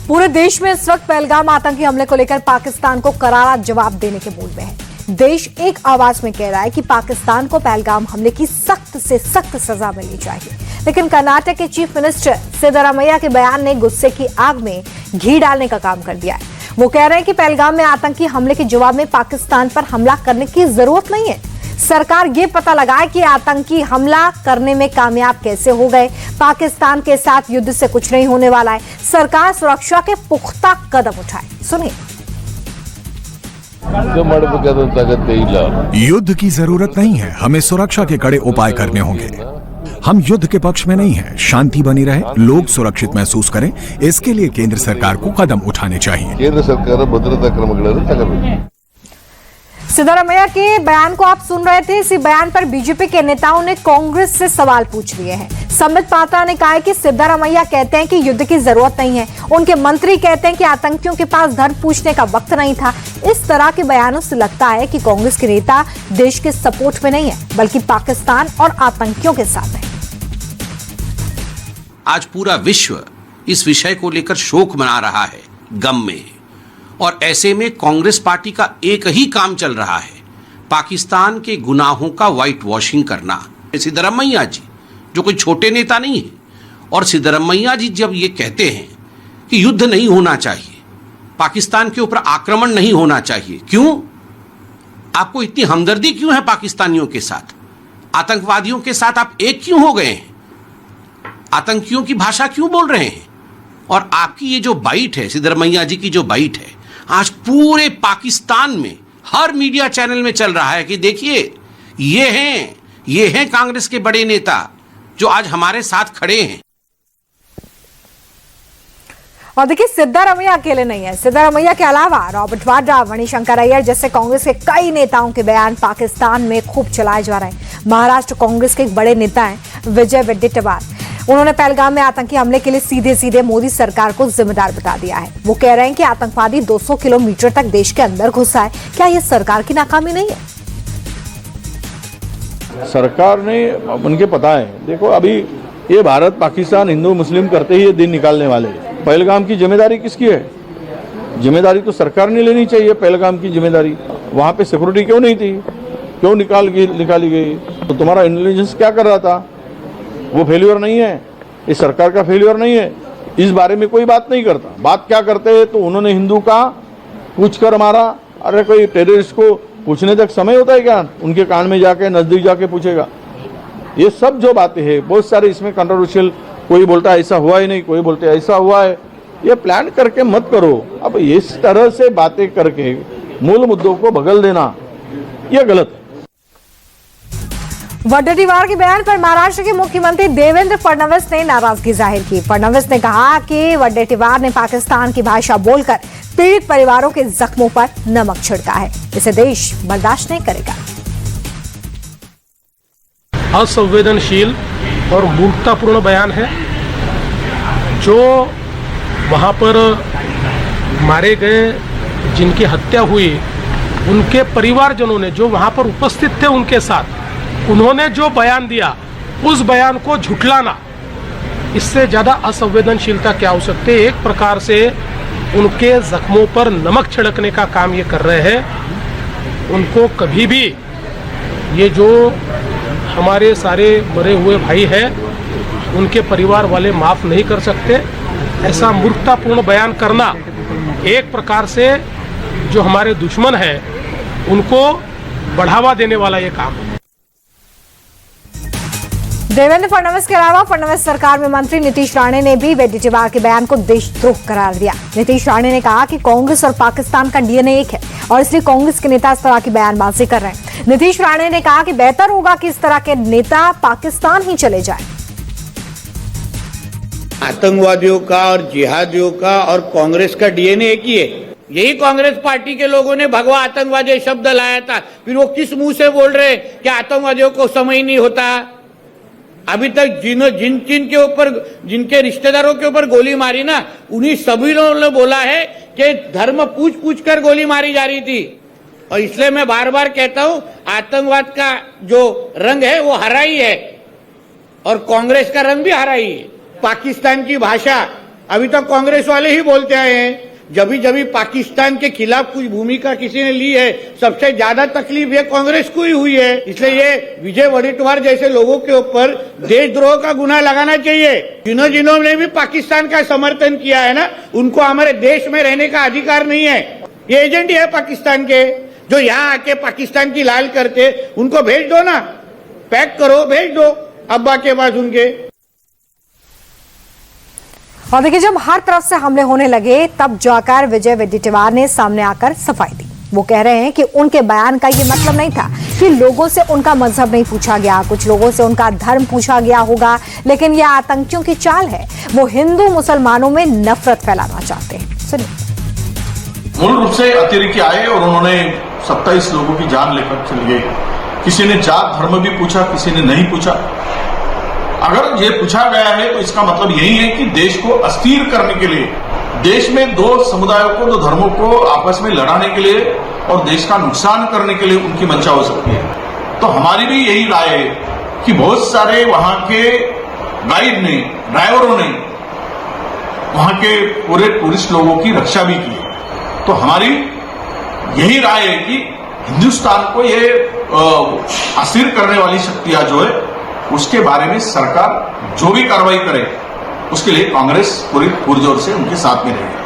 पूरे देश में इस वक्त पहलगाम आतंकी हमले को लेकर पाकिस्तान को करारा जवाब देने के मूड में है। देश एक आवाज में कह रहा है कि पाकिस्तान को पहलगाम हमले की सख्त से सख्त सजा मिलनी चाहिए। लेकिन कर्नाटक के चीफ मिनिस्टर सिद्धरामैया के बयान ने गुस्से की आग में घी डालने का काम कर दिया है। वो कह रहे हैं कि पहलगाम में आतंकी हमले के जवाब में पाकिस्तान पर हमला करने की जरूरत नहीं है। सरकार ये पता लगाए कि आतंकी हमला करने में कामयाब कैसे हो गए। पाकिस्तान के साथ युद्ध से कुछ नहीं होने वाला है। सरकार सुरक्षा के पुख्ता कदम उठाए। सुनिए। युद्ध की जरूरत नहीं है, हमें सुरक्षा के कड़े उपाय करने होंगे। हम युद्ध के पक्ष में नहीं हैं, शांति बनी रहे, लोग सुरक्षित महसूस करें, इसके लिए केंद्र सरकार को कदम उठाने चाहिए। केंद्र सरकार भद्रता क्रमಗಳನ್ನು ತಗೊಳ್ಬೇಕು। सिद्धरामैया के बयान को आप सुन रहे थे। इसी बयान पर बीजेपी के नेताओं ने कांग्रेस से सवाल पूछ लिए हैं। संबित पात्रा ने कहा है कि सिद्धरामैया कहते हैं कि युद्ध की जरूरत नहीं है। उनके मंत्री कहते हैं कि आतंकियों के पास धर्म पूछने का वक्त नहीं था। इस तरह के बयानों से लगता है कि कांग्रेस के नेता देश के सपोर्ट में नहीं है, बल्कि पाकिस्तान और आतंकियों के साथ है। आज पूरा विश्व इस विषय को लेकर शोक मना रहा है, गम में, और ऐसे में कांग्रेस पार्टी का एक ही काम चल रहा है, पाकिस्तान के गुनाहों का व्हाइट वॉशिंग करना। सिद्धरामैया जी जो कोई छोटे नेता नहीं है, और सिद्धरामैया जी जब ये कहते हैं कि युद्ध नहीं होना चाहिए, पाकिस्तान के ऊपर आक्रमण नहीं होना चाहिए, क्यों? आपको इतनी हमदर्दी क्यों है पाकिस्तानियों के साथ? आतंकवादियों के साथ आप एक क्यों हो गए हैं? आतंकियों की भाषा क्यों बोल रहे हैं? और आपकी ये जो बाइट है, सिद्धरामैया जी की जो बाइट है, आज पूरे पाकिस्तान में हर मीडिया चैनल में चल रहा है कि देखिए ये हैं कांग्रेस के बड़े नेता जो आज हमारे साथ खड़े हैं। और देखिए, सिद्धरामैया अकेले नहीं है। सिद्धरामैया के अलावा रॉबर्ट वाड्रा, मणिशंकर अय्यर जैसे कांग्रेस के कई नेताओं के बयान पाकिस्तान में खूब चलाए जा रहे हैं। महाराष्ट्र कांग्रेस के एक बड़े नेता हैं विजय वडेट्टीवार। उन्होंने पहलगाम में आतंकी हमले के लिए सीधे सीधे मोदी सरकार को जिम्मेदार बता दिया है। वो कह रहे हैं कि आतंकवादी 200 किलोमीटर तक देश के अंदर घुसा है। क्या ये सरकार की नाकामी नहीं है? सरकार ने उनके पता है। देखो, अभी ये भारत पाकिस्तान हिंदू मुस्लिम करते ही ये दिन निकालने वाले हैं। पहलगाम की जिम्मेदारी किसकी है? जिम्मेदारी तो सरकार ने लेनी चाहिए। पहलगाम की जिम्मेदारी, वहां पे सिक्योरिटी क्यों नहीं थी? क्यों निकाली गई? तो तुम्हारा इंटेलिजेंस क्या कर रहा था? वो फेल्यूर नहीं है, इस सरकार का फेल्यूर नहीं है। इस बारे में कोई बात नहीं करता। बात क्या करते हैं? तो उन्होंने हिंदू का पूछ कर मारा। अरे कोई टेररिस्ट को पूछने तक समय होता है क्या? उनके कान में जाके, नजदीक जाके पूछेगा? ये सब जो बातें हैं, बहुत सारे इसमें कंट्रोवर्शियल, कोई बोलता है ऐसा हुआ ही नहीं, कोई बोलते ऐसा हुआ है। ये प्लान करके मत करो। अब इस तरह से बातें करके मूल मुद्दों को भगल देना, ये गलत है। वडेट्टीवार के बयान पर महाराष्ट्र के मुख्यमंत्री देवेंद्र फडणवीस ने नाराजगी जाहिर की। फडणवीस ने कहा कि वडेट्टीवार ने पाकिस्तान की भाषा बोलकर पीड़ित परिवारों के जख्मों पर नमक छिड़का है। इसे देश बर्दाश्त नहीं करेगा। असंवेदनशील और मूर्खतापूर्ण बयान है। जो वहां पर मारे गए, जिनकी हत्या हुई, उनके परिवारजनों ने जो वहां पर उपस्थित थे उनके साथ, उन्होंने जो बयान दिया, उस बयान को झुठलाना, इससे ज्यादा असंवेदनशीलता क्या हो सकती है? एक प्रकार से उनके जख्मों पर नमक छिड़कने का काम ये कर रहे हैं। उनको कभी भी ये जो हमारे सारे मरे हुए भाई हैं, उनके परिवार वाले माफ नहीं कर सकते। ऐसा मूर्खतापूर्ण बयान करना एक प्रकार से जो हमारे दुश्मन हैं उनको बढ़ावा देने वाला ये काम है। देवेंद्र फडणवीस के अलावा फडणवीस सरकार में मंत्री नीतीश राणे ने भी वडेट्टीवार के बयान को देशद्रोह करार दिया। नीतीश राणे ने कहा कि कांग्रेस और पाकिस्तान का डीएनए एक है और इसलिए कांग्रेस के नेता इस तरह की बयानबाजी कर रहे हैं। नीतीश राणे ने कहा कि बेहतर होगा कि इस तरह के नेता पाकिस्तान ही चले जाएं। आतंकवादियों का और जिहादियों का और कांग्रेस का डीएनए एक ही है। यही कांग्रेस पार्टी के लोगों ने भगवा आतंकवादी शब्द लाया था। फिर वो किस मुंह से बोल रहे कि आतंकवादियों को समय नहीं होता? अभी तक जिन के ऊपर, जिनके रिश्तेदारों के ऊपर गोली मारी ना, उन्हीं सभी लोगों ने बोला है कि धर्म पूछ कर गोली मारी जा रही थी। और इसलिए मैं बार बार कहता हूं, आतंकवाद का जो रंग है वो हरा ही है और कांग्रेस का रंग भी हरा ही है। पाकिस्तान की भाषा अभी तक कांग्रेस वाले ही बोलते आए हैं। जब भी पाकिस्तान के खिलाफ कुछ भूमिका किसी ने ली है, सबसे ज्यादा तकलीफ ये कांग्रेस को ही हुई है। इसलिए ये विजय वडेट्टीवार जैसे लोगों के ऊपर देशद्रोह का गुनाह लगाना चाहिए। जिन्होंने भी पाकिस्तान का समर्थन किया है ना, उनको हमारे देश में रहने का अधिकार नहीं है। ये एजेंट ही है पाकिस्तान के, जो यहाँ आके पाकिस्तान की लाल करते, उनको भेज दो ना, पैक करो, भेज दो अब्बा के पास उनके। और देखिए, जब हर तरफ से हमले होने लगे तब जाकर विजय वडेट्टीवार ने सामने आकर सफाई दी। वो कह रहे हैं कि उनके बयान का ये मतलब नहीं था कि लोगों से उनका मजहब नहीं पूछा गया, कुछ लोगों से उनका धर्म पूछा गया होगा, लेकिन ये आतंकियों की चाल है। वो हिंदू मुसलमानों में नफरत फैलाना चाहते हैं। सुनिए। मूल रूप से अतिरेकी आए और उन्होंने 27 लोगों की जान लेकर चले गए। किसी ने जात धर्म भी पूछा, किसी ने नहीं पूछा। अगर ये पूछा गया है तो इसका मतलब यही है कि देश को अस्थिर करने के लिए, देश में दो समुदायों को, दो धर्मों को आपस में लड़ाने के लिए और देश का नुकसान करने के लिए उनकी मंशा हो सकती है। तो हमारी भी यही राय है कि बहुत सारे वहां के गाइड ने, ड्राइवरों ने वहां के पूरे टूरिस्ट लोगों की रक्षा भी की। तो हमारी यही राय है कि हिंदुस्तान को ये अस्थिर करने वाली शक्तियां जो है, उसके बारे में सरकार जो भी कार्रवाई करे उसके लिए कांग्रेस पूरी पुरजोर से उनके साथ में रहेगी।